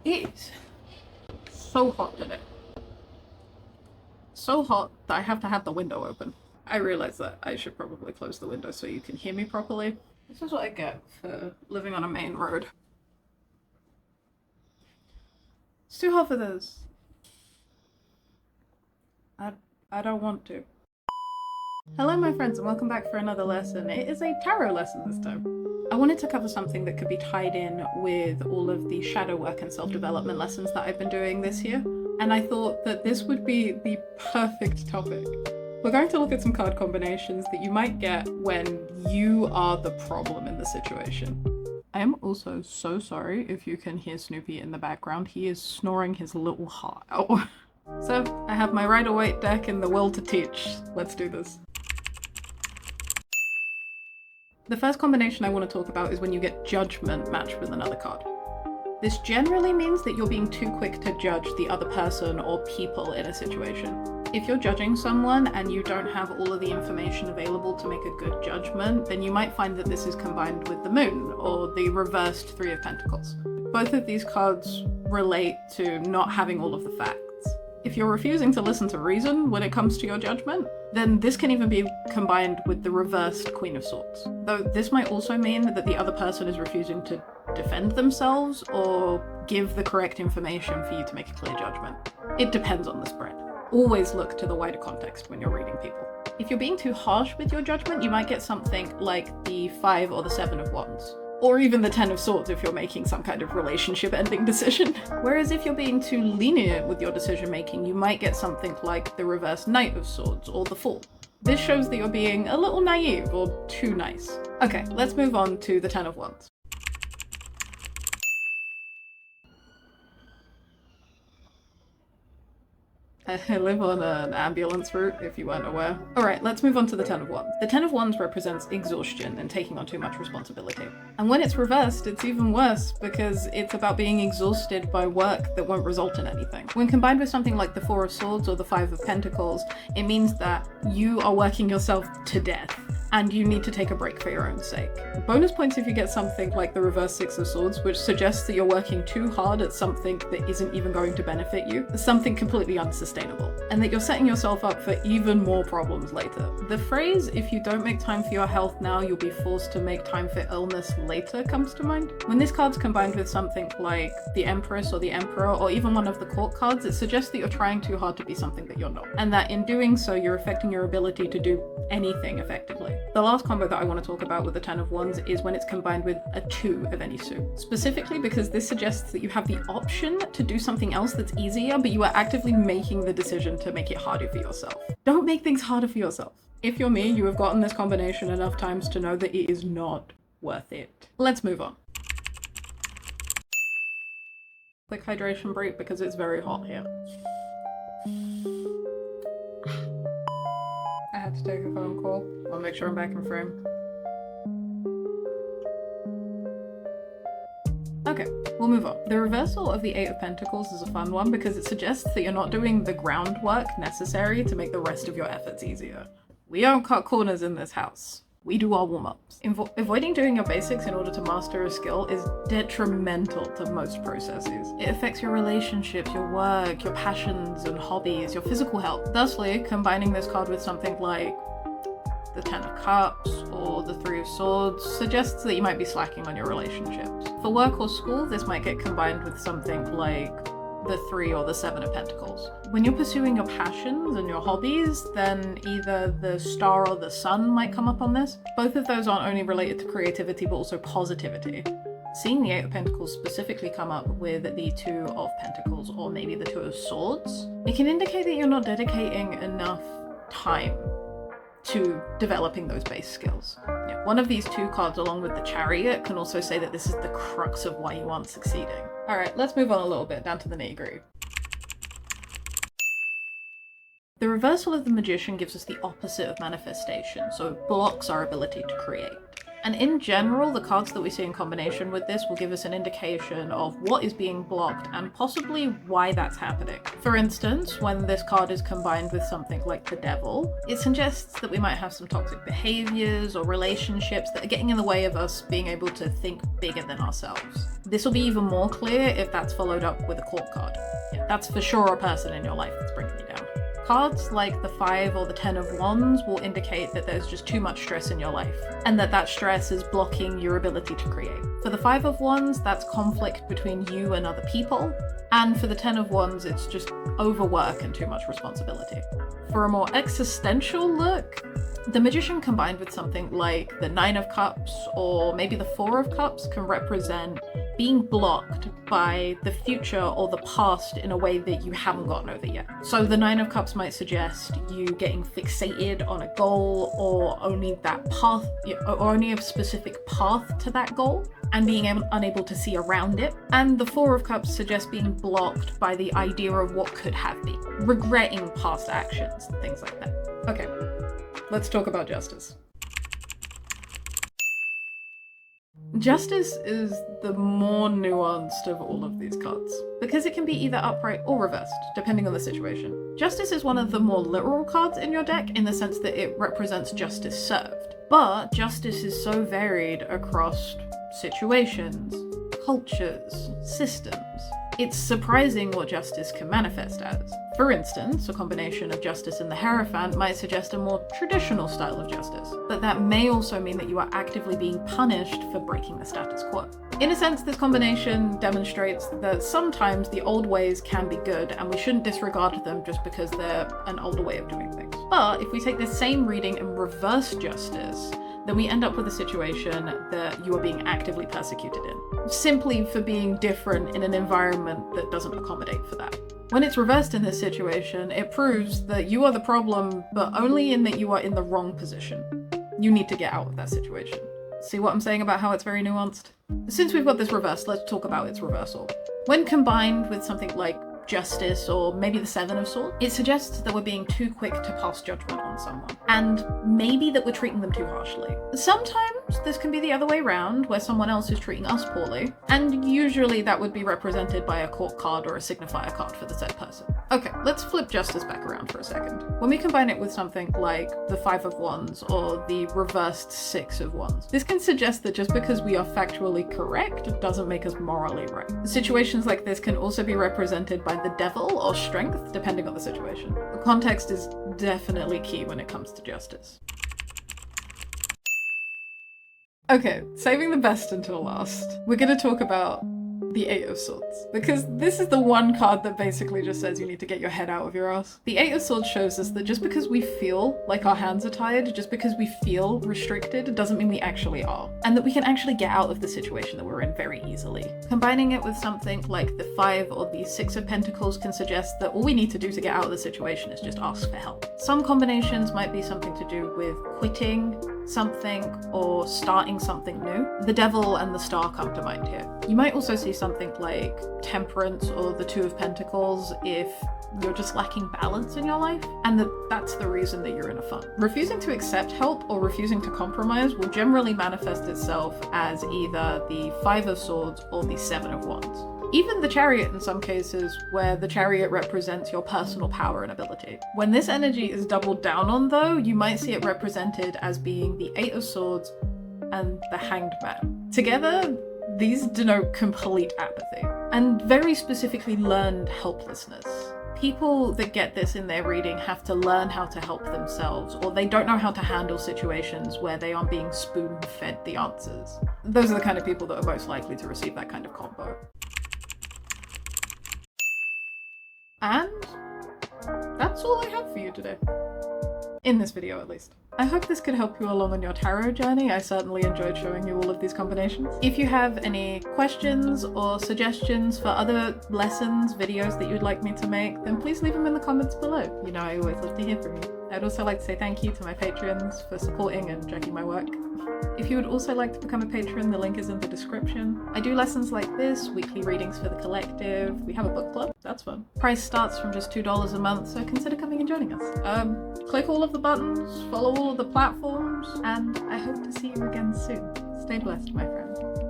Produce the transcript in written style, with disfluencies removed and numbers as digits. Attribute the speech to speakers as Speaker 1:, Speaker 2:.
Speaker 1: It's so hot today. So hot that I have to have the window open. I realize that I should probably close the window so you can hear me properly. This is what I get for living on a main road. It's too hot for this. I don't want to. Hello my friends and welcome back for another lesson. It is a tarot lesson this time. I wanted to cover something that could be tied in with all of the shadow work and self-development lessons that I've been doing this year, and I thought that this would be the perfect topic. We're going to look at some card combinations that you might get when you are the problem in the situation. I am also so sorry if you can hear Snoopy in the background. He is snoring his little heart out. So, I have my Rider-Waite deck and the will to teach. Let's do this. The first combination I want to talk about is when you get judgment matched with another card. This generally means that you're being too quick to judge the other person or people in a situation. If you're judging someone and you don't have all of the information available to make a good judgment, then you might find that this is combined with the moon or the reversed Three of Pentacles. Both of these cards relate to not having all of the facts. If you're refusing to listen to reason when it comes to your judgment, then this can even be combined with the reversed Queen of Swords. Though this might also mean that the other person is refusing to defend themselves or give the correct information for you to make a clear judgment. It depends on the spread. Always look to the wider context when you're reading people. If you're being too harsh with your judgment, you might get something like the 5 or the 7 of Wands. Or even the 10 of Swords if you're making some kind of relationship-ending decision. Whereas if you're being too lenient with your decision-making, you might get something like the reverse Knight of Swords or the Fool. This shows that you're being a little naive or too nice. Okay, let's move on to the 10 of Wands. I live on an ambulance route, if you weren't aware. Alright, let's move on to the 10 of Wands. The 10 of Wands represents exhaustion and taking on too much responsibility. And when it's reversed, it's even worse because it's about being exhausted by work that won't result in anything. When combined with something like the 4 of Swords or the 5 of Pentacles, it means that you are working yourself to death and you need to take a break for your own sake. Bonus points if you get something like the reverse 6 of Swords, which suggests that you're working too hard at something that isn't even going to benefit you, something completely unsustainable, and that you're setting yourself up for even more problems later. The phrase, if you don't make time for your health now, you'll be forced to make time for illness later, comes to mind. When this card's combined with something like the Empress or the Emperor, or even one of the court cards, it suggests that you're trying too hard to be something that you're not, and that in doing so, you're affecting your ability to do anything effectively. The last combo that I want to talk about with the 10 of Wands is when it's combined with a 2 of any suit. Specifically because this suggests that you have the option to do something else that's easier, but you are actively making the decision to make it harder for yourself. Don't make things harder for yourself. If you're me, you have gotten this combination enough times to know that it is not worth it. Let's move on. Quick hydration break because it's very hot here. I had to take a phone call. I'll make sure I'm back in frame. Okay, we'll move on. The reversal of the 8 of Pentacles is a fun one because it suggests that you're not doing the groundwork necessary to make the rest of your efforts easier. We don't cut corners in this house. We do our warm-ups. Avoiding doing your basics in order to master a skill is detrimental to most processes. It affects your relationships, your work, your passions and hobbies, your physical health. Thusly, combining this card with something like the 10 of Cups or the 3 of Swords suggests that you might be slacking on your relationships. For work or school, this might get combined with something like the 3 or the 7 of Pentacles. When you're pursuing your passions and your hobbies, then either the star or the sun might come up on this. Both of those aren't only related to creativity, but also positivity. Seeing the 8 of Pentacles specifically come up with the 2 of Pentacles or maybe the 2 of Swords, it can indicate that you're not dedicating enough time to developing those base skills. Yeah. One of these 2 cards along with the Chariot can also say that this is the crux of why you aren't succeeding. Alright, let's move on a little bit down to the nitty-gritty. The reversal of the Magician gives us the opposite of manifestation, so it blocks our ability to create. And in general, the cards that we see in combination with this will give us an indication of what is being blocked and possibly why that's happening. For instance, when this card is combined with something like the Devil, it suggests that we might have some toxic behaviors or relationships that are getting in the way of us being able to think bigger than ourselves. This will be even more clear if that's followed up with a Court card. Yeah, that's for sure a person in your life that's bringing you down. Cards like the 5 or the 10 of Wands will indicate that there's just too much stress in your life, and that stress is blocking your ability to create. For the 5 of Wands, that's conflict between you and other people, and for the 10 of Wands, it's just overwork and too much responsibility. For a more existential look, the Magician combined with something like the 9 of Cups or maybe the 4 of Cups can represent being blocked by the future or the past in a way that you haven't gotten over yet. So the 9 of Cups might suggest you getting fixated on a goal or only that path, or only a specific path to that goal, and being unable to see around it. And the 4 of Cups suggests being blocked by the idea of what could have been, regretting past actions, things like that. Okay, let's talk about Justice. Justice is the more nuanced of all of these cards, because it can be either upright or reversed, depending on the situation. Justice is one of the more literal cards in your deck in the sense that it represents justice served. But justice is so varied across situations, cultures, systems. It's surprising what justice can manifest as. For instance, a combination of Justice and the Hierophant might suggest a more traditional style of justice, but that may also mean that you are actively being punished for breaking the status quo. In a sense, this combination demonstrates that sometimes the old ways can be good and we shouldn't disregard them just because they're an older way of doing things. But if we take this same reading and reverse justice, then we end up with a situation that you are being actively persecuted in, simply for being different in an environment that doesn't accommodate for that. When it's reversed in this situation, it proves that you are the problem, but only in that you are in the wrong position. You need to get out of that situation. See what I'm saying about how it's very nuanced? Since we've got this reversed, let's talk about its reversal. When combined with something like Justice or maybe the 7 of Swords, it suggests that we're being too quick to pass judgment on someone, and maybe that we're treating them too harshly. Sometimes this can be the other way around, where someone else is treating us poorly, and usually that would be represented by a Court card or a signifier card for the said person. Okay, let's flip Justice back around for a second. When we combine it with something like the 5 of Wands or the reversed 6 of Wands, this can suggest that just because we are factually correct doesn't make us morally right. Situations like this can also be represented by the Devil or Strength, depending on the situation. The context is definitely key when it comes to justice. Okay, saving the best until last, we're going to talk about the 8 of Swords, because this is the one card that basically just says you need to get your head out of your ass. The 8 of Swords shows us that just because we feel like our hands are tied, just because we feel restricted, doesn't mean we actually are, and that we can actually get out of the situation that we're in very easily. Combining it with something like the 5 or the 6 of Pentacles can suggest that all we need to do to get out of the situation is just ask for help. Some combinations might be something to do with quitting something or starting something new. The Devil and the Star come to mind here. You might also see something like Temperance or the 2 of Pentacles if you're just lacking balance in your life, and that's the reason that you're in a funk. Refusing to accept help or refusing to compromise will generally manifest itself as either the 5 of Swords or the 7 of Wands. Even the Chariot in some cases, where the Chariot represents your personal power and ability. When this energy is doubled down on though, you might see it represented as being the 8 of Swords and the Hanged Man. Together, these denote complete apathy, and very specifically learned helplessness. People that get this in their reading have to learn how to help themselves, or they don't know how to handle situations where they are being spoon-fed the answers. Those are the kind of people that are most likely to receive that kind of combo. And that's all I have for you today. In this video, at least. I hope this could help you along on your tarot journey. I certainly enjoyed showing you all of these combinations. If you have any questions or suggestions for other lessons, videos that you'd like me to make, then please leave them in the comments below. You know, I always love to hear from you. I'd also like to say thank you to my patrons for supporting and checking my work. If you would also like to become a patron, the link is in the description. I do lessons like this, weekly readings for the collective. We have a book club, that's fun. Price starts from just $2 a month, so consider coming and joining us. Click all of the buttons, follow all of the platforms, and I hope to see you again soon. Stay blessed, my friend.